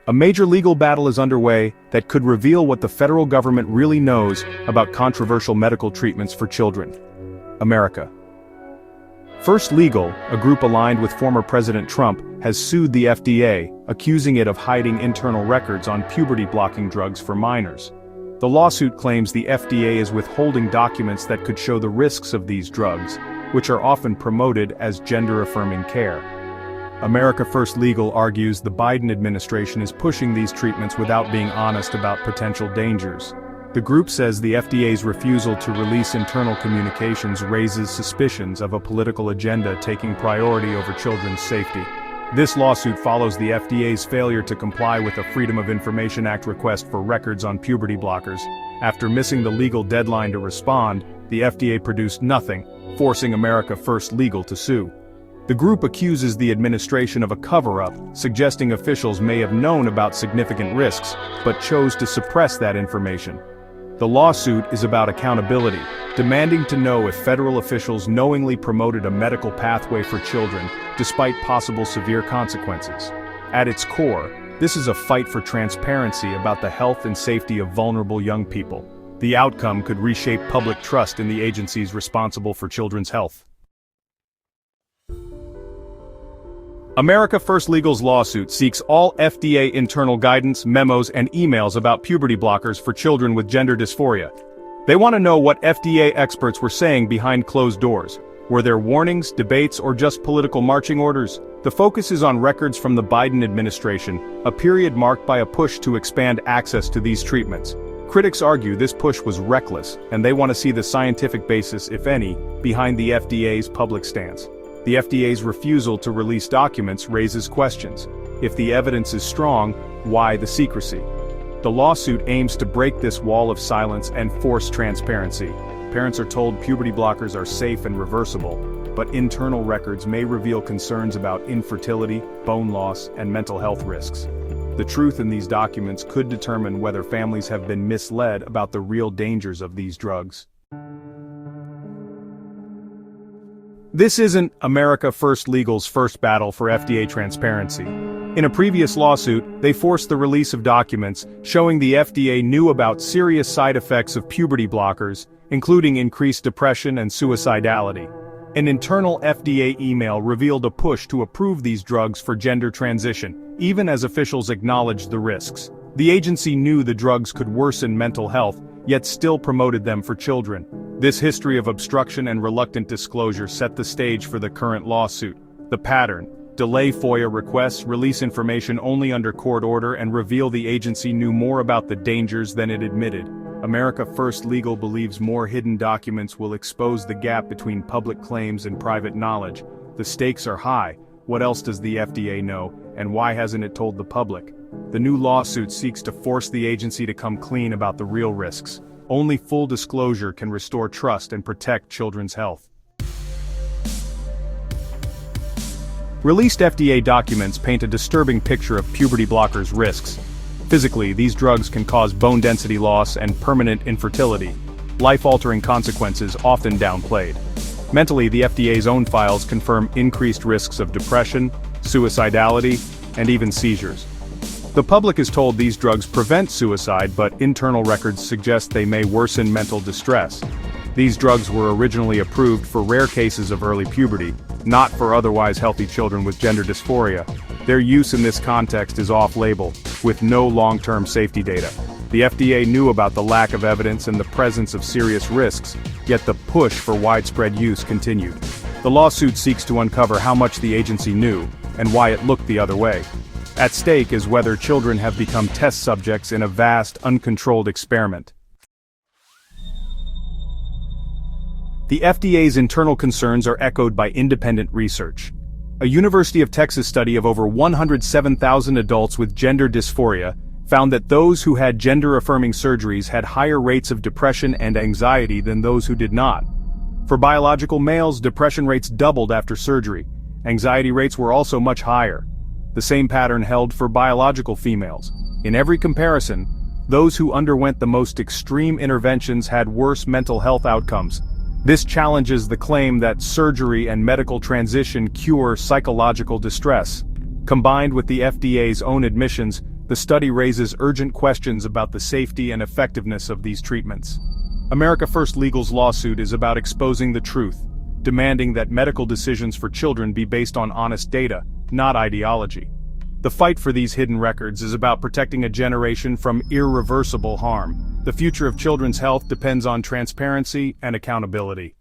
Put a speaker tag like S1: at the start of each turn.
S1: A major legal battle is underway that could reveal what the federal government really knows about controversial medical treatments for children. America. First Legal, a group aligned with former President Trump, has sued the FDA, accusing it of hiding internal records on puberty-blocking drugs for minors. The lawsuit claims the FDA is withholding documents that could show the risks of these drugs, which are often promoted as gender-affirming care. America First Legal argues the Biden administration is pushing these treatments without being honest about potential dangers. The group says the FDA's refusal to release internal communications raises suspicions of a political agenda taking priority over children's safety. This lawsuit follows the FDA's failure to comply with a Freedom of Information Act request for records on puberty blockers. After missing the legal deadline to respond, the FDA produced nothing, forcing America First Legal to sue. The group accuses the administration of a cover-up, suggesting officials may have known about significant risks, but chose to suppress that information. The lawsuit is about accountability, demanding to know if federal officials knowingly promoted a medical pathway for children, despite possible severe consequences. At its core, this is a fight for transparency about the health and safety of vulnerable young people. The outcome could reshape public trust in the agencies responsible for children's health. America First Legal's lawsuit seeks all FDA internal guidance, memos, and emails about puberty blockers for children with gender dysphoria. They want to know what FDA experts were saying behind closed doors. Were there warnings, debates, or just political marching orders? The focus is on records from the Biden administration, a period marked by a push to expand access to these treatments. Critics argue this push was reckless, and they want to see the scientific basis, if any, behind the FDA's public stance. The FDA's refusal to release documents raises questions. If the evidence is strong, why the secrecy? The lawsuit aims to break this wall of silence and force transparency. Parents are told puberty blockers are safe and reversible, but internal records may reveal concerns about infertility, bone loss, and mental health risks. The truth in these documents could determine whether families have been misled about the real dangers of these drugs. This isn't America First Legal's first battle for FDA transparency. In a previous lawsuit, they forced the release of documents showing the FDA knew about serious side effects of puberty blockers, including increased depression and suicidality. An internal FDA email revealed a push to approve these drugs for gender transition, even as officials acknowledged the risks. The agency knew the drugs could worsen mental health, yet still promoted them for children. This history of obstruction and reluctant disclosure set the stage for the current lawsuit. The pattern: delay FOIA requests, release information only under court order, and reveal the agency knew more about the dangers than it admitted. America First Legal believes more hidden documents will expose the gap between public claims and private knowledge. The stakes are high. What else does the FDA know, and why hasn't it told the public? The new lawsuit seeks to force the agency to come clean about the real risks. Only full disclosure can restore trust and protect children's health. Released FDA documents paint a disturbing picture of puberty blockers' risks. Physically, these drugs can cause bone density loss and permanent infertility, life-altering consequences often downplayed. Mentally, the FDA's own files confirm increased risks of depression, suicidality, and even seizures. The public is told these drugs prevent suicide, but internal records suggest they may worsen mental distress. These drugs were originally approved for rare cases of early puberty, not for otherwise healthy children with gender dysphoria. Their use in this context is off-label, with no long-term safety data. The FDA knew about the lack of evidence and the presence of serious risks, yet the push for widespread use continued. The lawsuit seeks to uncover how much the agency knew, and why it looked the other way. At stake is whether children have become test subjects in a vast, uncontrolled experiment. The FDA's internal concerns are echoed by independent research. A University of Texas study of over 107,000 adults with gender dysphoria found that those who had gender-affirming surgeries had higher rates of depression and anxiety than those who did not. For biological males, depression rates doubled after surgery. Anxiety rates were also much higher. The same pattern held for biological females. In every comparison, those who underwent the most extreme interventions had worse mental health outcomes. This challenges the claim that surgery and medical transition cure psychological distress. Combined with the FDA's own admissions, The study raises urgent questions about the safety and effectiveness of these treatments. America First Legal's lawsuit is about exposing the truth, demanding that medical decisions for children be based on honest data, not ideology. The fight for these hidden records is about protecting a generation from irreversible harm. The future of children's health depends on transparency and accountability.